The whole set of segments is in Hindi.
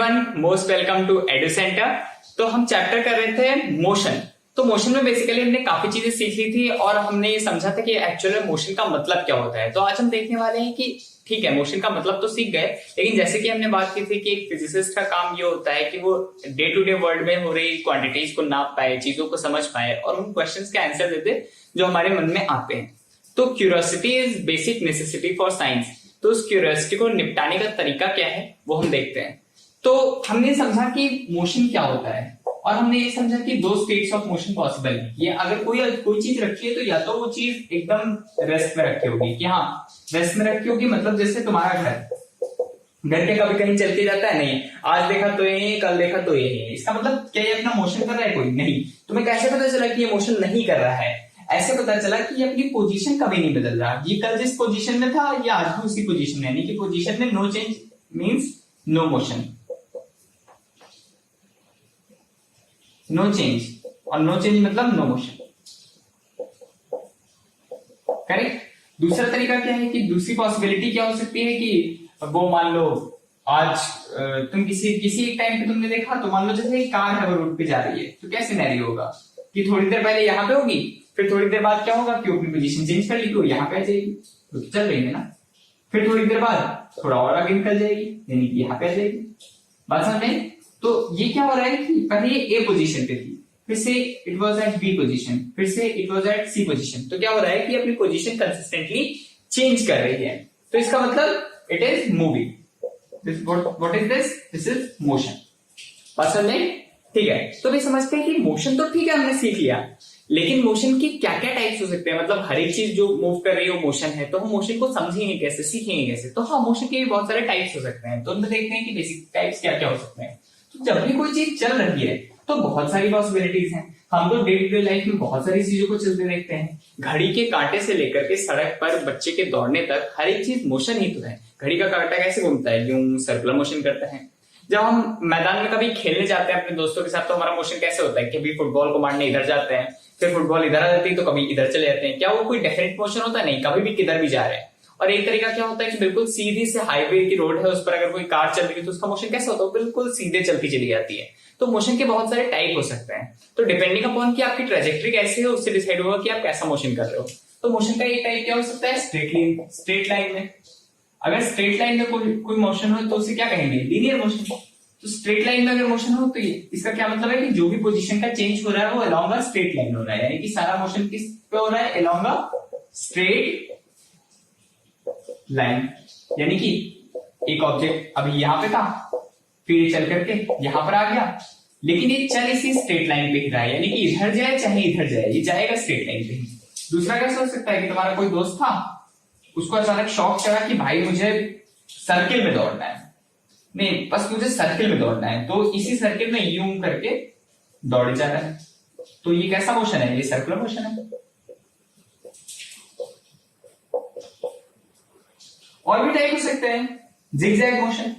Everyone, most welcome to edu centre. तो हम चैप्टर कर रहे थे मोशन। तो मोशन में बेसिकली हमने काफी चीजें सीख ली थी और हमने ये समझा था कि एक्चुअल में मोशन का मतलब क्या होता है। तो आज हम देखने वाले हैं कि ठीक है, मोशन का मतलब तो सीख गए, लेकिन जैसे कि हमने बात की थी कि एक फिजिसिस्ट का काम ये होता है कि वो डे टू डे वर्ल्ड में हो रही क्वांटिटीज को नाप पाए, चीजों को समझ पाए और उन क्वेश्चंस के आंसर दे दे जो हमारे मन में आते हैं। तो curiosity is basic necessity for science. तो उस क्यूरियोसिटी को निपटाने का तरीका क्या है वो हम देखते हैं। तो हमने समझा कि मोशन क्या होता है और हमने ये समझा कि दो स्टेट्स ऑफ मोशन पॉसिबल है। ये अगर कोई चीज रखी है तो या तो वो चीज एकदम रेस्ट में रखी होगी कि हाँ रेस्ट में रखी होगी, मतलब जैसे तुम्हारा घर के कभी कहीं चलते जाता है, नहीं आज देखा तो ये, कल देखा तो ये, इसका मतलब क्या ये अपना मोशन कर रहा है? कोई नहीं। तुम्हें कैसे पता चला कि ये मोशन नहीं कर रहा है? ऐसे पता चला कि ये अपनी पोजीशन कभी नहीं बदल रहा। ये कल जिस पोजीशन में था ये आज भी उसी पोजीशन में, यानी कि पोजीशन में no change means no motion. No change और नो चेंज मतलब नो मोशन। करेक्ट। दूसरा तरीका क्या है कि दूसरी पॉसिबिलिटी क्या हो सकती है कि वो मान लो आज तुम किसी एक टाइम पे तुमने देखा, तो मान लो जैसे एक कार है वो रोड पे जा रही है, तो क्या सिनेरियो होगा कि थोड़ी देर पहले यहाँ पे होगी, फिर थोड़ी देर बाद क्या होगा कि अपनी पोजीशन चेंज कर ली तो यहाँ पे आ जाएगी, तो चल रही है ना। फिर थोड़ी देर बाद थोड़ा और आगे निकल जाएगी, यानी कि यहाँ पे आ जाएगी। बात समझ में? तो ये क्या हो रहा है कि पहले ये ए पोजीशन पे थी, फिर से it was at B position, फिर से it was at C position. तो क्या हो रहा है कि अपनी पोजीशन कंसिस्टेंटली चेंज कर रही है। तो इसका मतलब it is moving. What is this? This is motion. बात समझ में? ठीक है। तो भी समझते हैं कि मोशन तो ठीक है हमने सीख लिया, लेकिन मोशन की क्या क्या टाइप्स हो सकते हैं। मतलब हर एक चीज जो मूव कर रही है वो मोशन है, तो हम मोशन को समझेंगे कैसे, सीखेंगे कैसे? तो हाँ, मोशन के भी बहुत सारे टाइप्स हो सकते हैं। तो उनमें देखते हैं कि बेसिक टाइप्स क्या क्या हो सकते हैं। तो जब भी कोई चीज चल रही है तो बहुत सारी पॉसिबिलिटीज हैं। हम तो डे टू डे लाइफ में बहुत सारी चीजों को चलते देखते हैं। घड़ी के कांटे से लेकर के सड़क पर बच्चे के दौड़ने तक हर एक चीज मोशन ही तो है। घड़ी का कांटा कैसे घूमता है? यूं सर्कुलर मोशन करता है। जब हम मैदान में कभी खेलने जाते हैं अपने दोस्तों के साथ, तो हमारा मोशन कैसे होता है कि अभी फुटबॉल को मारने इधर जाते हैं, फिर फुटबॉल इधर आ जाती है तो कभी इधर चले जाते हैं। क्या वो कोई डेफिनेट मोशन होता है? नहीं, कभी भी किधर भी जा रहे हैं। और एक तरीका क्या होता है कि बिल्कुल सीधी से हाईवे की रोड है, उस पर अगर कोई कार चल रही है तो उसका मोशन कैसा होता है? बिल्कुल सीधे चलती चली जाती है। तो मोशन के बहुत सारे टाइप हो सकते हैं। तो डिपेंडिंग अपॉन कि आपकी ट्रेजेक्टरी कैसी है उससे डिसाइड होगा कि आप कैसा मोशन कर रहे हो। तो मोशन का एक टाइप क्या हो सकता है? स्ट्रेट लाइन में। अगर स्ट्रेट लाइन में कोई मोशन हो तो उसे क्या कहेंगे? Linear motion. तो स्ट्रेट लाइन में अगर मोशन हो तो इसका क्या मतलब है कि जो भी पोजीशन का चेंज हो रहा है वो अलोंग अ स्ट्रेट लाइन हो रहा है, यानी कि सारा मोशन किस पे हो रहा है? Along a straight line. यानी कि एक ऑब्जेक्ट अभी यहां पे था, फिर चल करके यहां पर आ गया, लेकिन ये चल इसी स्ट्रेट लाइन पे ही रहा है, यानी कि इधर जाए चाहे इधर जाए ये जाएगा स्ट्रेट लाइन पे ही। दूसरा क्या सोच सकता है कि तुम्हारा कोई दोस्त था, उसको अचानक शौक चढ़ा कि भाई मुझे सर्किल में दौड़ना है, नहीं बस मुझे सर्किल में दौड़ना है, तो इसी सर्किल में यूं करके दौड़े जा रहा है। तो ये कैसा मोशन है? ये सर्कुलर मोशन है। और भी टाइप हो सकते हैं। Zigzag motion,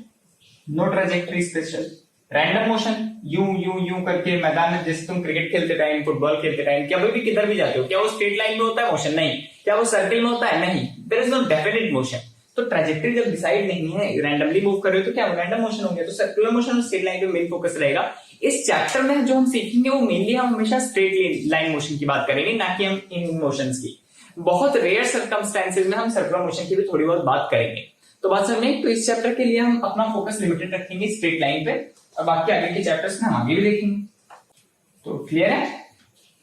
no trajectory special. Random motion, यूं यूं यूं करके मैदान में, जैसे तुम क्रिकेट खेलते टाइम, फुटबॉल खेलते टाइम, क्या भी किधर भी जाते हो, क्या वो स्ट्रेट लाइन में होता है मोशन? नहीं। क्या वो सर्किल में होता है? नहीं। There is no definite motion. तो ट्रेजेक्टरी जब डिसाइड नहीं है, रैंडमली मूव कर रहे हो, तो क्या रैंडम मोशन हो गया। तो सर्कुलर मोशन और स्ट्रेट लाइन पे मेन फोकस रहेगा। इस चैप्टर में जो हम सीखेंगे वो मेनली हम हमेशा स्ट्रेट लाइन मोशन की बात करेंगे, ना कि हम इन मोशंस की। बहुत रेयर सर्कमस्टेंसेज में हम सर्कुलर मोशन की भी थोड़ी बहुत बात करेंगे। तो बात समझे? तो इस चैप्टर के लिए हम अपना फोकस लिमिटेड रखेंगे स्ट्रेट लाइन पे, और बाकी आगे के चैप्टर्स में हम आगे भी देखेंगे। तो क्लियर है?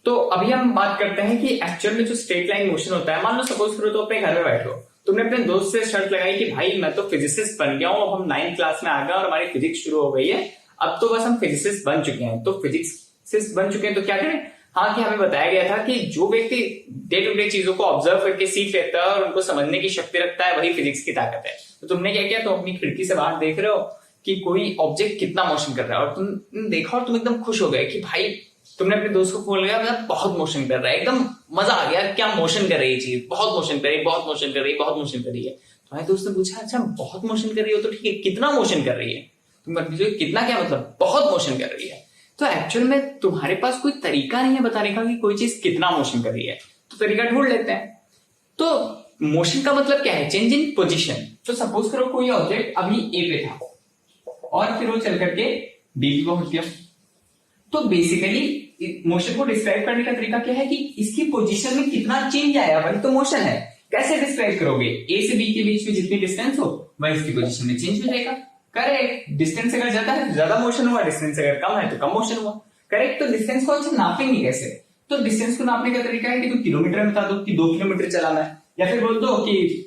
तो अभी हम बात करते हैं कि एक्चुअल में जो स्ट्रेट लाइन मोशन होता है, मान लो सपोज करो तो अपने घर में बैठो, तुमने अपने दोस्त से शर्त लगाई कि भाई मैं तो फिजिसिस्ट बन गया हूं, अब हम 9th क्लास में आ गए और हमारी फिजिक्स शुरू हो गई है, अब तो बस हम फिजिसिस्ट बन चुके हैं। तो फिजिक्सिस्ट बन चुके हैं तो क्या करें? हाँ, कि हमें बताया गया था कि जो व्यक्ति डे टू डे चीजों को ऑब्जर्व करके सीख लेता है और उनको समझने की शक्ति रखता है, वही फिजिक्स की ताकत है। तो तुमने क्या किया? तो अपनी खिड़की से बाहर देख रहे हो कि कोई ऑब्जेक्ट कितना मोशन कर रहा है, और तुम देखा और तुम एकदम खुश हो गए कि भाई तुमने अपने दोस्त को फोन लगाया, मतलब बहुत मोशन कर रहा है, एकदम मजा आ गया, क्या मोशन कर रही है चीज, बहुत मोशन कर रही है, बहुत मोशन कर रही है, बहुत मोशन कर रही है। तुम्हारे दोस्त ने पूछा अच्छा बहुत मोशन कर रही हो तो ठीक है, कितना मोशन कर रही है? तुम कितना क्या मतलब? बहुत मोशन कर रही है। तो एक्चुअल में तुम्हारे पास कोई तरीका नहीं है बताने का कि कोई चीज कितना मोशन कर रही है, तो तरीका ढूंढ लेते हैं। तो मोशन का मतलब क्या है? Change in position. तो सपोज करो कोई ऑब्जेक्ट अभी ए पे था, और फिर वो चल करके बी पे पहुंच गया। तो बेसिकली मोशन को डिस्क्राइब करने का तरीका क्या है कि इसकी पोजीशन में कितना चेंज आया, वही तो मोशन है। कैसे डिस्क्राइब करोगे? ए से बी के बीच में जितनी डिस्टेंस हो वह इसकी पोजीशन में चेंज हो जाएगा। करेक्ट। डिस्टेंस अगर ज्यादा है तो ज्यादा मोशन हुआ, डिस्टेंस अगर कम है तो कम मोशन हुआ। करेक्ट। तो डिस्टेंस को अच्छा नापेंगे कैसे? तो डिस्टेंस को नापने का तरीका है कि तुम किलोमीटर में बता दो कि 2 किलोमीटर चलाना है, या फिर बोल दो कि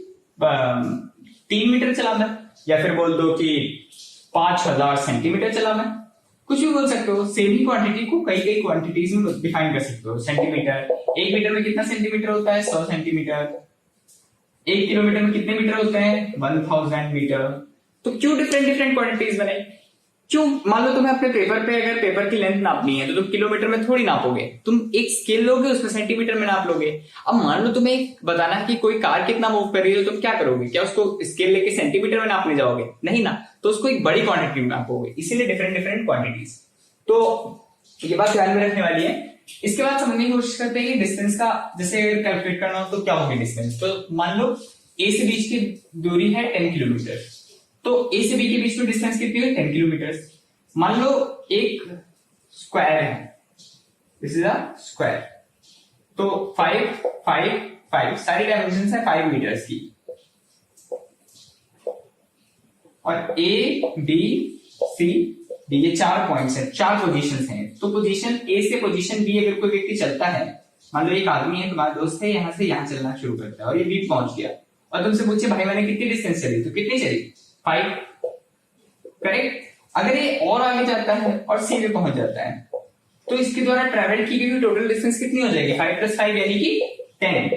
3 मीटर चलाना है, या फिर बोल दो कि 5000 सेंटीमीटर चलाना है। कुछ भी बोल सकते हो। सेम ही क्वांटिटी को कई कई क्वांटिटीज में डिफाइन कर सकते हो। सेंटीमीटर, 1 मीटर में कितना सेंटीमीटर होता है? 100 सेंटीमीटर। 1 किलोमीटर में कितने मीटर होते हैं? 1000 मीटर। तो क्यों डिफरेंट डिफरेंट क्वांटिटीज बनाई? क्यों? मान लो तुम्हें अपने पेपर पे अगर पेपर की लेंथ नापनी है तो तुम किलोमीटर में थोड़ी नापोगे, तुम एक स्केल लोगे उसमें सेंटीमीटर में नाप लोगे। अब मान लो तुम्हें बताना है कि कोई कार कितना मूव कर रही है, तो तुम क्या करोगे? क्या उसको स्केल लेके सेंटीमीटर में नापने जाओगे? नहीं ना, तो उसको एक बड़ी क्वांटिटी में नापोगे। इसीलिए डिफरेंट डिफरेंट क्वांटिटीज। तो ये बात ध्यान में रखने वाली है। इसके बाद समझने की कोशिश करते हैं कि डिस्टेंस का जैसे कैलकुलेट करना हो तो क्या होगी डिस्टेंस। तो मान लो ए से बीच की दूरी है 10 किलोमीटर, तो ए से बी के बीच में डिस्टेंस कितनी है? 10 किलोमीटर। मान लो एक स्क्वायर है, दिस इज अ स्क्वायर, तो 5 5 5 सारी डायमेंशन है 5 मीटर्स की, और ए बी सी डी ये 4 पॉइंट्स हैं, 4 पोजीशंस हैं। तो पोजीशन ए से पोजीशन बी अगर कोई व्यक्ति चलता है, मान लो एक आदमी है, तुम्हारा दोस्त है, यहां से यहां चलना शुरू करता है और ये बी पहुंच गया, और तुमसे पूछे भाई मैंने कितनी डिस्टेंस चली, तो कितनी चली? 5। करेक्ट। अगर ये और आगे जाता है और सी पे पहुंच जाता है, तो इसके द्वारा ट्रेवल की गई टोटल डिस्टेंस कितनी हो जाएगी? 5 + 5 यानी कि 10।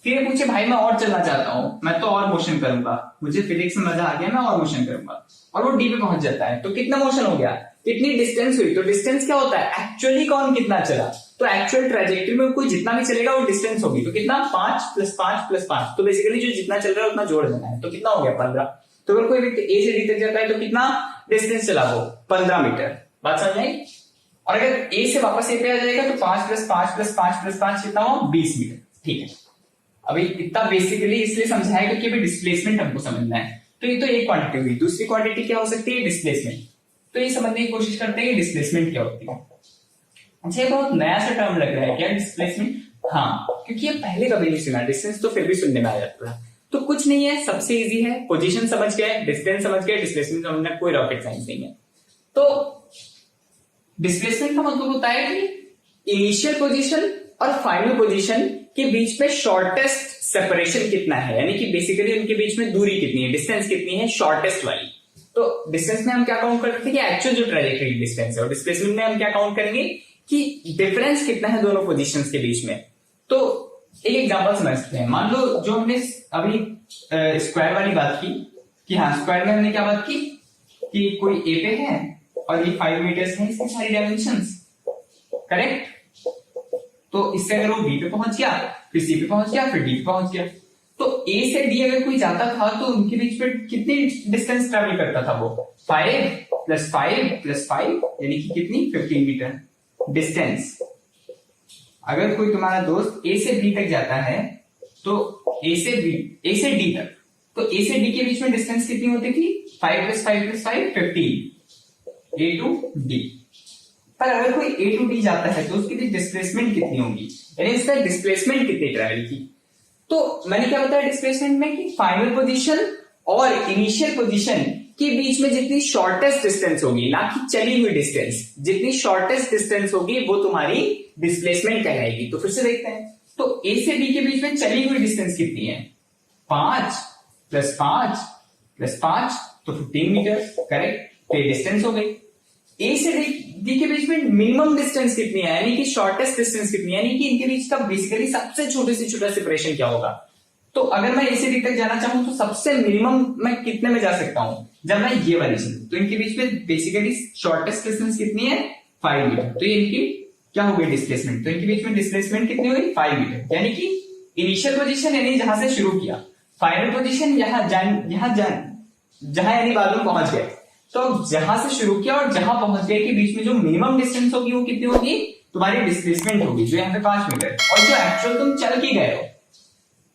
फिर ये पूछे भाई मैं और चलना चाहता हूं, मैं तो और मोशन करूंगा, मुझे फिजिक्स में मजा आ गया, मैं और मोशन करूंगा, और वो डी पे पहुंच जाता है, तो कितना मोशन हो गया? कितनी डिस्टेंस हुई? तो डिस्टेंस क्या होता है? एक्चुअली कौन कितना चला। तो एक्चुअल ट्रैजेक्टरी में कोई जितना भी चलेगा वो डिस्टेंस होगी। तो कितना? 5 + 5 + 5। तो बेसिकली जो जितना चल रहा है उतना जोड़ देना है। तो कितना हो गया? 15। तो अगर कोई व्यक्ति ए से डी तक जाता है तो कितना डिस्टेंस चला वो? 15 मीटर। बात समझ आई? और अगर ए से वापस ए पे आ जाएगा तो 5 + 5 + 5 + 5 कितना हो? 20 मीटर। ठीक है। अभी इतना बेसिकली इसलिए समझाया क्योंकि अभी डिस्प्लेसमेंट हमको समझना है। तो ये तो एक क्वांटिटी हुई। दूसरी क्वांटिटी क्या हो सकती है? डिस्प्लेसमेंट। तो ये समझने की कोशिश करते हैं कि डिस्प्लेसमेंट क्या होती है। अच्छा, ये बहुत नया सा टर्म लग रहा है क्या डिस्प्लेसमेंट? हाँ, क्योंकि ये पहले कभी नहीं सुना। डिस्टेंस तो फिर भी सुनने में आ जाता है। तो कुछ नहीं है, सबसे इजी है। पोजीशन समझ गए, डिस्टेंस समझ गए, डिस्प्लेसमेंट समझना कोई रॉकेट साइंस नहीं है। तो डिस्प्लेसमेंट का मतलब होता है कि इनिशियल पोजीशन और फाइनल पोजीशन के बीच में शॉर्टेस्ट सेपरेशन कितना है, यानी कि बेसिकली उनके बीच में दूरी कितनी है, डिस्टेंस कितनी है, शॉर्टेस्ट वाली। तो डिस्टेंस में हम क्या काउंट करते हैं कि एक्चुअल जो ट्रैजेक्टरी डिस्टेंस है, और डिस्प्लेसमेंट में हम क्या काउंट करेंगे कि डिफरेंस कितना है दोनों पोजीशंस के बीच में। तो एक एग्जांपल समझते हैं। मान लो जो हमने अभी स्क्वायर वाली बात की कि हाँ, स्क्वायर में हमने क्या बात की कि कोई ए पे है और ये 5 मीटर्स है, इसकी सारी डायमेंशंस। करेक्ट। तो इससे अगर वो बी पे पहुंच गया, फिर सी पे पहुंच गया, फिर डी पे पहुंच गया, तो ए से डी अगर कोई जाता था तो उनके बीच में कितनी डिस्टेंस ट्रेवल करता था वो? 5 + 5 + 5 यानी कि कितनी? 15 मीटर डिस्टेंस। अगर कोई तुम्हारा दोस्त ए से बी तक जाता है तो ए से डी तक, तो ए से डी के बीच में डिस्टेंस कितनी होती थी? 5 + 5 + 5 15 ए टू डी। पर अगर कोई ए टू डी जाता है तो उसकी डिस्प्लेसमेंट कितनी होगी, यानी इसका डिस्प्लेसमेंट कितनी ट्रेवल की। तो मैंने क्या बताया डिस्प्लेसमेंट में कि फाइनल पोजीशन और इनिशियल पोजीशन के बीच में जितनी शॉर्टेस्ट डिस्टेंस होगी, ना कि चली हुई डिस्टेंस, जितनी शॉर्टेस्ट डिस्टेंस होगी वो तुम्हारी डिस्प्लेसमेंट कहलाएगी। तो फिर से देखते हैं। तो ए से बी के बीच में चली हुई डिस्टेंस कितनी है? 5 + 5 + 5 तो 15 मीटर। करेक्ट। तो ये डिस्टेंस हो गई। ए से डी के बीच में मिनिमम डिस्टेंस कितनी है, यानी कि शॉर्टेस्ट डिस्टेंस कितनी है, यानी कि इनके बीच का बेसिकली सबसे छोटे से छोटा सेपरेशन क्या होगा। तो अगर मैं ए से डी तक जाना चाहूं तो सबसे मिनिमम मैं कितने में जा सकता हूं? जब मैं ये वाली चलूं तो इनके बीच में बेसिकली शॉर्टेस्ट डिस्टेंस कितनी है? 5 मीटर। तो ये इनकी क्या हो गई? डिस्प्लेसमेंट। तो इनके बीच में डिस्प्लेसमेंट कितनी हुई? 5 मीटर। यानी कि इनिशियल पोजीशन यानी जहां से शुरू किया, फाइनल पोजीशन जहां यानी बाद में पहुंच गए। तो जहां से शुरू किया और जहां पहुंच गए के बीच में जो मिनिमम डिस्टेंस होगी वो कितनी होगी? तुम्हारी डिस्प्लेसमेंट होगी, जो यहाँ पे 5 मीटर। और जो एक्चुअल तुम चल के गए हो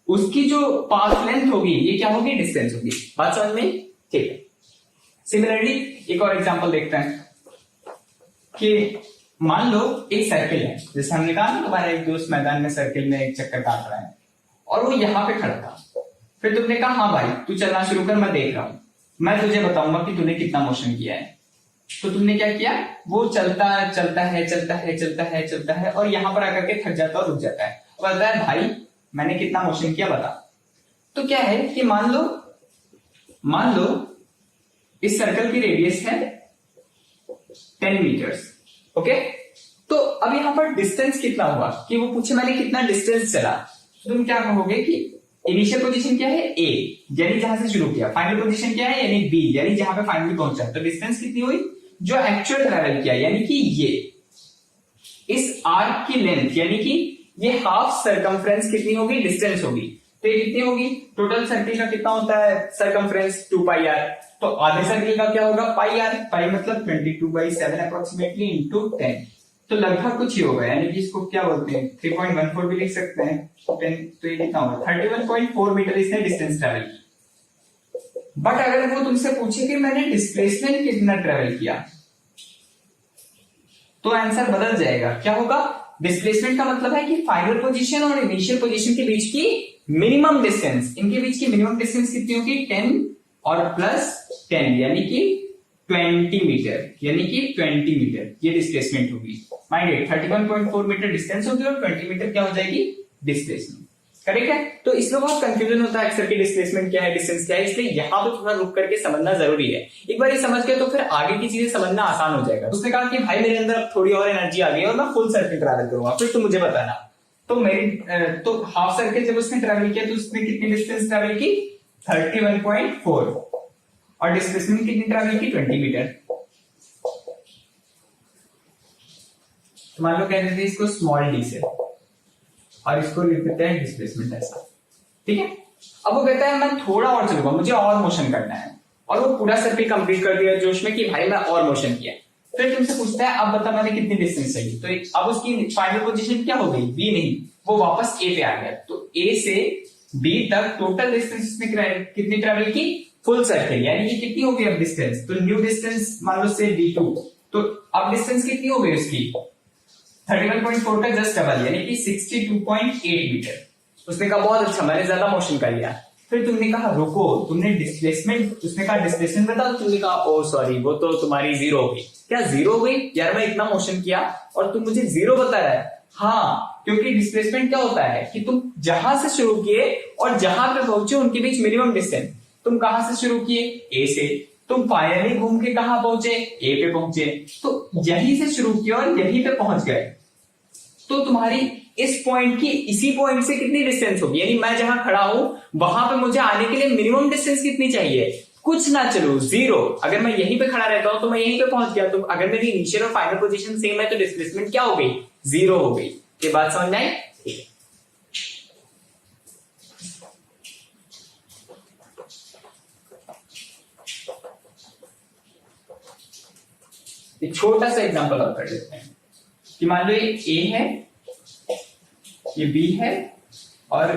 उसकी जो पाथ लेंथ होगी ये क्या होगी? डिस्टेंस होगी। बात समझ में? ठीक है। सिमिलरली एक और एग्जांपल देखते हैं कि मान लो एक सर्किल है, जैसे हमने कहा ना तुम्हारा एक दोस्त मैदान में सर्किल में एक चक्कर काट रहा है और वो यहाँ पे खड़ा था। फिर तुमने कहा हाँ भाई तू चलना शुरू कर, मैं देख रहा हूं, मैं तुझे बताऊंगा कि तूने कितना मोशन किया है। तो तुमने क्या किया, वो चलता चलता है चलता है चलता है चलता है और यहां पर आकर के थक जाता है और रुक जाता है और बोलता है भाई मैंने कितना मोशन किया बता। तो क्या है कि मान लो इस सर्कल की रेडियस है 10 मीटर्स। ओके, तो अब यहां पर डिस्टेंस कितना हुआ कि वो पूछे मैंने कितना डिस्टेंस चला, तो तुम क्या कहोगे कि इनिशियल पोजीशन क्या है ए, यानी जहां से शुरू किया, फाइनल पोजीशन क्या है यानी बी, यानी जहां पे फाइनली पहुंचा। तो डिस्टेंस कितनी हुई जो एक्चुअल ट्रेवल किया, यानी कि ये इस आर्क की लेंथ, यानी कि ये हाफ सरकमफ्रेंस कितनी होगी, डिस्टेंस होगी। तो ये कितनी होगी, टोटल सर्किल का कितना होता है सरकमफ्रेंस 2 पाई आर, तो आधे सर्किल का क्या होगा पाई आर, पाई मतलब 22/7 अप्रोक्सीमेटली इंटू 10, तो लगभग कुछ ही होगा, यानी कि इसको क्या बोलते हैं 3.14 भी लिख सकते हैं 10, तो ये कितना होगा 31.4 मीटर इसने डिस्टेंस ट्रेवल की। बट अगर वो तुमसे पूछे कि मैंने डिस्प्लेसमेंट कितना ट्रेवल किया, तो आंसर बदल जाएगा। क्या होगा, डिस्प्लेसमेंट का मतलब है कि फाइनल पोजीशन और इनिशियल पोजीशन के बीच की मिनिमम डिस्टेंस, इनके बीच की मिनिमम डिस्टेंस कितनी होगी 10 और प्लस 10 यानी कि 20 मीटर, यानी कि 20 मीटर ये डिस्प्लेसमेंट होगी। माइंड 31.4 मीटर डिस्टेंस होगी और 20 मीटर क्या हो जाएगी डिस्प्लेसमेंट। करेक्ट है। तो इसमें बहुत कंफ्यूजन होता है अक्सर कि डिस्प्लेसमेंट क्या है डिस्टेंस क्या है, इसलिए यहाँ पे थोड़ा रुक करके समझना जरूरी है। एक बार ये समझ गए तो फिर आगे की चीजें समझना आसान हो जाएगा। उसने कहा कि भाई मेरे अंदर अब थोड़ी और एनर्जी आ गई और मैं फुल सर्किल ट्रैवल करूंगा, फिर तुम मुझे बताना। तो मेरी तो हाफ सर्किल जब उसने ट्रैवल किया तो उसने कितनी डिस्टेंस ट्रैवल की 31.4 और डिस्प्लेसमेंट कितनी ट्रैवल की 20 मीटर। तो मान लो कहते थे इसको स्मॉल डी से और इसको लिख देते हैं डिस्प्लेसमेंट ऐसा, ठीक है। अब वो कहता है मैं थोड़ा और चलूंगा, मुझे और मोशन करना है, और वो पूरा सर्किल कंप्लीट कर दिया जोश में कि भाई मैं और मोशन किया। फिर तुमसे पूछता है अब बता मैंने कितनी डिस्टेंस चाहिए, तो अब उसकी फाइनल पोजीशन क्या हो गई बी नहीं, वो वापस ए पे आ गया। तो ए से बी तक टोटल डिस्टेंस उसने कितनी ट्रेवल की फुल सर्किल, यानी कि कितनी हो गई अब डिस्टेंस, तो न्यू डिस्टेंस मान लो से D2, तो अब डिस्टेंस कितनी हो गई उसकी 31.4 का जस्ट डबल यानी कि 62.8 मीटर। उसने कहा बहुत अच्छा मैंने ज्यादा मोशन कर लिया। फिर तुमने कहा रुको, तुमने डिस्प्लेसमेंट, उसने कहा डिस्प्लेसमेंट बताओ, तुमने कहा ओ सॉरी वो तो तुम्हारी जीरो हो गई। क्या जीरो हो गई यार, मैं इतना मोशन किया और तुम मुझे जीरो बता रहा है। हाँ, क्योंकि डिस्प्लेसमेंट क्या होता है कि तुम जहां से शुरू किए और जहां पे पहुंचे उनके बीच मिनिमम डिस्टेंस। तुम कहां से शुरू किए ए से, तुम फाइनली घूम के कहां पहुंचे ए पे पहुंचे, तो यहीं से शुरू किया और यहीं पे पहुंच गए। तो तुम्हारी इस पॉइंट की इसी पॉइंट से कितनी डिस्टेंस होगी, यानी मैं जहां खड़ा हूं वहां पे मुझे आने के लिए मिनिमम डिस्टेंस कितनी चाहिए, कुछ ना चलो जीरो। अगर मैं यहीं पे खड़ा रहता हूं तो मैं यहीं पे पहुंच गया। तो अगर मेरी इनिशियल और फाइनल पोजीशन सेम है तो डिस्प्लेसमेंट क्या हो गई जीरो हो गई। ये बात समझ में आई। एक छोटा सा एग्जांपल और कर लेते हैं कि मान लो ये ए है, ये बी है और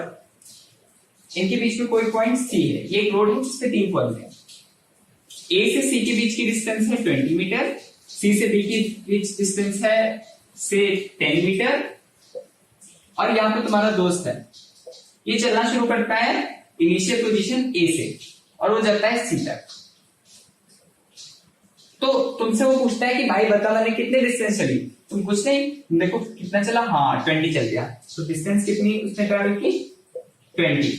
इनके बीच में कोई पॉइंट सी है। ये एक रोड है जिसपे 3 पॉइंट है। ए से सी के बीच की डिस्टेंस है 20 मीटर, सी से बी के बीच डिस्टेंस है से 10 मीटर, और यहां पे तुम्हारा दोस्त है, ये चलना शुरू करता है इनिशियल पोजीशन ए से और वो जाता है सी तक। तो तुमसे वो पूछता है कि भाई बता मैंने कितने डिस्टेंस चली, तुम कुछ नहीं, देखो कितना चला, हाँ 20 चल गया। तो डिस्टेंस कितनी उसने ट्रैवल की 20।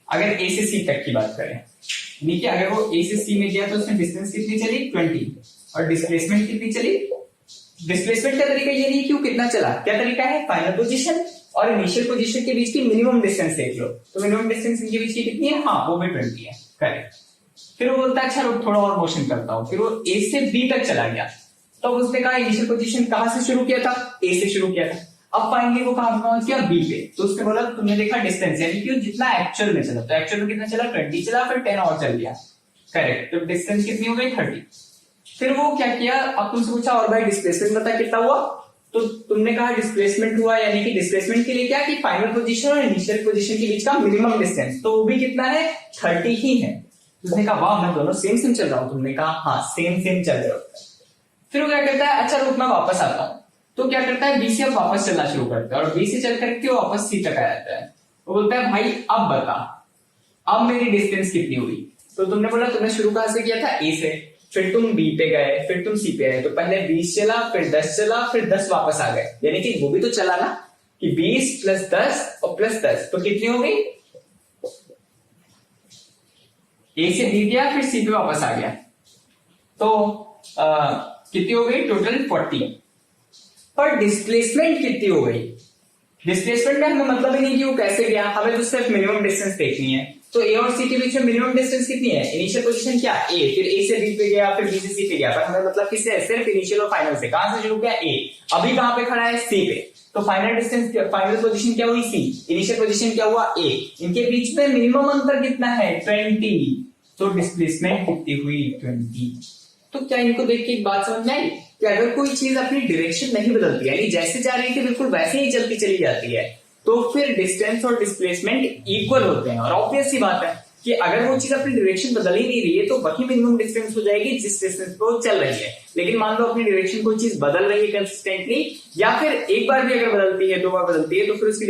अगर ए से सी तक की बात करें, यानी कि अगर वो ए से सी में गया तो उसने डिस्टेंस कितनी चली 20, और डिस्प्लेसमेंट कितनी चली। डिस्प्लेसमेंट का तरीका ये नहीं कि वो कितना चला, क्या तरीका है फाइनल पोजीशन और इनिशियल पोजीशन के बीच की मिनिमम डिस्टेंस देख लो। तो मिनिमम डिस्टेंस इनके बीच की कितनी है, हाँ वो भी 20 है, करेक्ट। फिर वो बोलता है अच्छा थोड़ा और मोशन करता हूं, फिर वो ए से बी तक चला गया। तो उसने कहा इनिशियल पोजीशन कहां से शुरू किया था, ए से शुरू किया था। अब फाइनली वो कहां पहुंच गया बी पे। तो उसने बोला तुमने देखा डिस्टेंस, यानी कि जितना एक्चुअल में चला, तो एक्चुअल में कितना चला 20 चला, फिर 10 और चल गया, करेक्ट। तो डिस्टेंस कितनी हो गई 30। फिर वो क्या किया, अब तुमसे पूछा और भाई डिस्प्लेसमेंट बता कितना हुआ, तो तुमने कहा डिस्प्लेसमेंट हुआ, यानी कि डिस्प्लेसमेंट के लिए क्या कि फाइनल पोजीशन और इनिशियल पोजीशन के बीच का मिनिमम डिस्टेंस, तो वो भी कितना है 30 ही है। उसने कहा वाह मैं दोनों सेम सेम चल रहा हूँ। तुमने कहा हाँ सेम सेम चल रहे होते हैं। फिर वो क्या करता है, अच्छा रुक मैं वापस आता हूँ। तो क्या करता है, बी से अब वापस चलना शुरू करता है और बी से चल करके वो वापस सी तक आ जाता है। वो बोलता है भाई अब बता, अब मेरी डिस्टेंस कितनी हुई। तो तुमने बोला तुमने शुरू कहां से किया था, ए से, फिर तुम बी पे गए, फिर तुम सी पे आए। तो पहले 20 चला, फिर 10 चला, फिर 10 वापस आ गए। यानी कि वो भी तो चला ना कि 20 + 10 और +10 तो कितनी हो गई, ए से बी गया फिर सी पे वापस आ गया। तो कितनी हो गई टोटल 40। पर डिस्प्लेसमेंट कितनी हो गई, डिस्प्लेसमेंट में हमें मतलब ही नहीं कि वो कैसे गया, हमें तो सिर्फ मिनिमम डिस्टेंस देखनी है। तो ए और सी के बीच में मिनिमम डिस्टेंस कितनी है, इनिशियल पोजीशन क्या ए, फिर ए से बी पे गया, फिर बी से सी पे गया। पर हमें मतलब किससे है, सिर्फ इनिशियल और फाइनल से। कहां से शुरू किया, ए, अभी कहां पे खड़ा है, सी पे। तो फाइनल डिस्टेंस, फाइनल पोजीशन क्या हुई, सी, इनिशियल पोजीशन क्या हुआ, ए। इनके बीच में मिनिमम अंतर कितना है, 20। तो डिस्प्लेसमेंट कितनी हुई, 20। तो क्या इनको देख के एक बात समझ में आई कि अगर कोई चीज अपनी डायरेक्शन नहीं बदलती, यानी जैसे जा रही थी बिल्कुल वैसे ही चलती चली जाती है, तो फिर डिस्टेंस और डिस्प्लेसमेंट इक्वल होते हैं। और ऑब्वियस सी बात है कि अगर वो चीज अपनी डायरेक्शन बदल ही नहीं रही है तो वही मिनिमम डिस्टेंस हो जाएगी जिस डिस्टेंस पे वो चल रही है। लेकिन मान लो अपनी डायरेक्शन कोई चीज बदल रही है कंसिस्टेंटली, या फिर एक बार भी अगर बदलती है, 2 बार बदलती है, तो फिर उसकी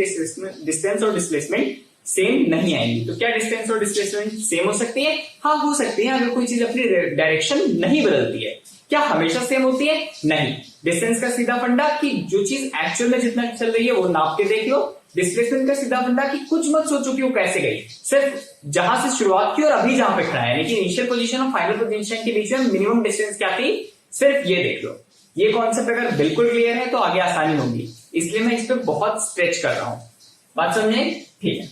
डिस्टेंस और डिस्प्लेसमेंट सेम नहीं आएंगी। तो क्या डिस्टेंस और डिस्प्लेसमेंट सेम हो सकती है, हाँ हो सकती है, अगर कोई चीज अपनी डायरेक्शन नहीं बदलती है। क्या हमेशा सेम होती है, नहीं। डिस्टेंस का सीधा फंडा कि जो चीज एक्चुअल में जितना चल रही है वो नाप के देख लो। डिस्प्लेसमेंट का सीधा फंडा कि कुछ मत सोचो कि वो कैसे गई, सिर्फ जहां से शुरुआत की और अभी जहां पे खड़ा है, यानी कि इनिशियल पोजीशन और फाइनल पोजीशन के बीच में मिनिमम डिस्टेंस क्या थी, सिर्फ ये देख लो। ये कॉन्सेप्ट अगर बिल्कुल क्लियर है तो आगे आसानी होगी, इसलिए मैं इस पर बहुत स्ट्रेच कर रहा हूं। बात समझे, ठीक है।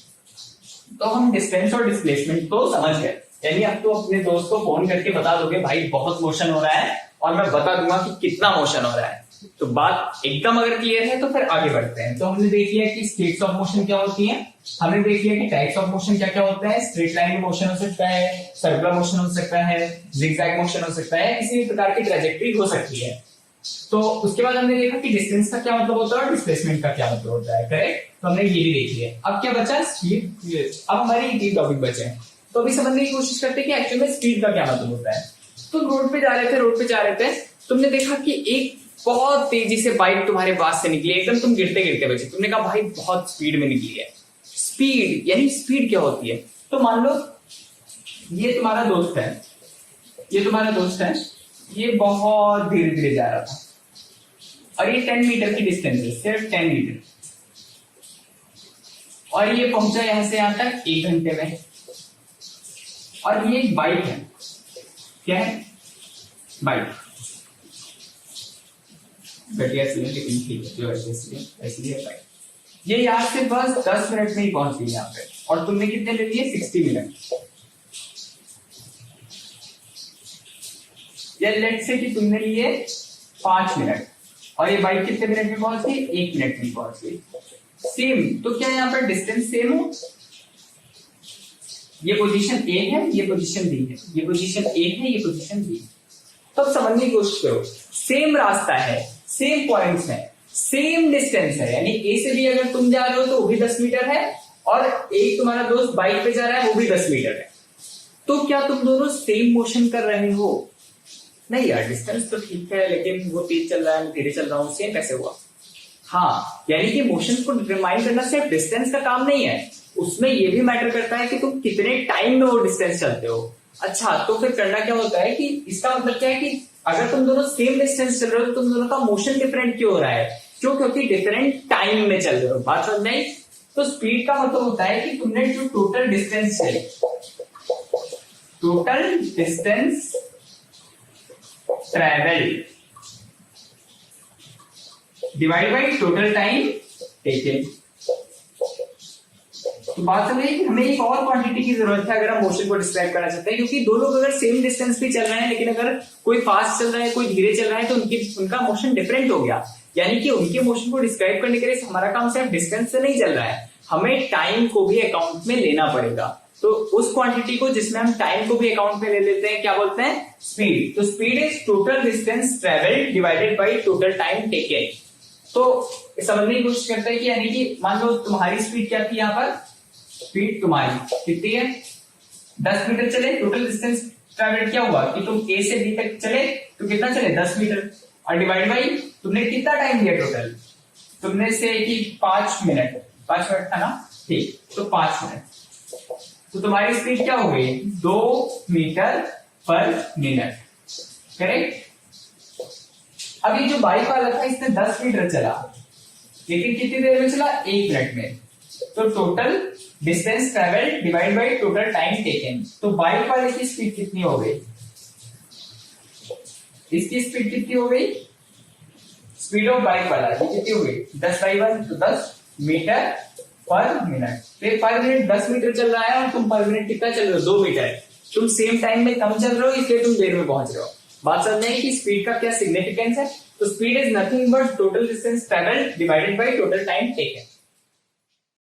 तो हम डिस्टेंस और डिस्प्लेसमेंट को समझ गए, यानी अब तो अपने दोस्त को फोन करके बता दोगे भाई बहुत मोशन हो रहा है, और मैं बता दूंगा कि कितना मोशन हो रहा है। तो बात एकदम अगर क्लियर है तो फिर आगे बढ़ते हैं। तो हमने देख लिया कि स्टेट्स ऑफ मोशन क्या होती है, हमने देख लिया कि टाइप्स ऑफ मोशन क्या क्या होता है। स्ट्रेट लाइन मोशन हो सकता है, सर्कुलर मोशन हो सकता है, जिगजैग मोशन हो सकता है, किसी भी प्रकार की ट्रेजेक्टरी हो सकती है। तो उसके बाद हमने देखा कि डिस्टेंस का क्या मतलब होता है और डिस्प्लेसमेंट का क्या मतलब होता है, करेक्ट। तो हमने ये भी देख लिया। अब क्या बचा, स्पीड। अब हमारे ये 3 टॉपिक बचे हैं, तो अभी समझने की कोशिश करते हैं कि एक्चुअल में स्पीड का क्या मतलब होता है। तो रोड पे जा रहे थे, तुमने देखा कि एक बहुत तेजी से बाइक तुम्हारे पास से निकली, एकदम तुम गिरते गिरते बचे। तुमने कहा भाई बहुत स्पीड में निकली है। स्पीड यानी स्पीड क्या होती है, तो मान लो ये तुम्हारा दोस्त है, ये बहुत धीरे धीरे जा रहा था और ये 10 मीटर की डिस्टेंस है, सिर्फ 10 मीटर, और ये पहुंचा यहां से यहां तक 1 घंटे में। और ये एक बाइक है, क्या है, बाइक। घटिया सी है लेकिन ठीक है, जो ऐसी है बाइक। ये यहाँ से बस 10 मिनट में ही पहुंच गई यहाँ पे, और तुमने कितने ले लिए, 60 मिनट। या लेट्स से कि तुमने लिए 5 मिनट, और ये बाइक कितने मिनट में पहुंच गई, 1 मिनट में पहुंच गई। सेम, तो क्या यहाँ पर डिस्टेंस सेम हो, ये पोजीशन ए है, ये पोजीशन बी है, ये पोजीशन ए है, ये पोजीशन बी है। तो अब समझने की कोशिश करो, सेम रास्ता है, सेम पॉइंट्स है, सेम डिस्टेंस है, यानी ए से बी अगर तुम जा रहे हो तो वो भी 10 मीटर है, और एक तुम्हारा दोस्त बाइक पे जा रहा है वो भी 10 मीटर है। तो क्या तुम दोनों सेम मोशन कर रहे हो, नहीं यार, डिस्टेंस तो ठीक है लेकिन वो तेज चल रहा है, मैं धीरे चल रहा हूं, सेम कैसे हुआ। हाँ, यानी कि मोशन को डिटरमाइन करना सिर्फ डिस्टेंस का काम नहीं है, उसमें ये भी मैटर करता है कि तुम कितने टाइम में वो डिस्टेंस चलते हो। अच्छा, तो फिर करना क्या होता है कि इसका मतलब क्या है कि अगर तुम दोनों सेम डिस्टेंस चल रहे हो तो तुम दोनों का मोशन डिफरेंट क्यों हो रहा है, क्यों, क्योंकि डिफरेंट टाइम में चल रहे हो। बात समझ में आई। तो स्पीड का मतलब होता है कि तुमने जो टोटल डिस्टेंस चली, total distance travel divide by total time taken. तो बात समझिए कि हमें एक और क्वांटिटी की जरूरत है अगर हम मोशन को डिस्क्राइब करना चाहते हैं, क्योंकि दो लोग अगर सेम डिस्टेंस पे चल रहे हैं लेकिन अगर कोई फास्ट चल रहा है कोई धीरे चल रहा है तो उनका मोशन डिफरेंट हो गया। यानी कि उनके मोशन को डिस्क्राइब करने के लिए हमारा काम सिर्फ डिस्टेंस से नहीं चल रहा है, हमें टाइम को भी अकाउंट में लेना पड़ेगा। तो उस क्वांटिटी को जिसमें हम टाइम को भी अकाउंट में ले लेते हैं क्या बोलते हैं, स्पीड। तो speed is total distance travelled divided by total time taken. तो समझने की कोशिश करते हैं कि यानी कि मान लो तुम्हारी स्पीड क्या थी, यहाँ पर स्पीड तुम्हारी कितनी है 10 मीटर चले, टोटल डिस्टेंस ट्रैवल क्या हुआ कि तुम ए से बी तक चले तो कितना चले 10 मीटर, और डिवाइड बाई तुमने कितना टाइम दिया टोटल, तुमने से कि 5 मिनट, 5 मिनट था ना, ठीक, तो 5 मिनट, तो तुम्हारी स्पीड क्या हो गई 2 मीटर पर मिनट, करेक्ट। अब ये जो बाइक वाला था इसने 10 मीटर चला, लेकिन कितनी देर में चला 1 मिनट में, तो total distance travel divide by total time taken, तो बाइक वाले की स्पीड कितनी हो गई, इसकी स्पीड कितनी हो गई, स्पीड ऑफ बाइक वाला ये कितनी हो गई 10/1, तो 10 मीटर पर मिनट, तो पर मिनट 10 मीटर चल रहा है और तुम पर मिनट कितना चल रहे हो 2 मीटर, तुम सेम टाइम में कम चल रहे हो इसलिए तुम देर में पहुंच रहे हो। बात समझ में कि स्पीड का क्या सिग्निफिकेंस है, तो speed is nothing but total distance travelled divided by total time taken.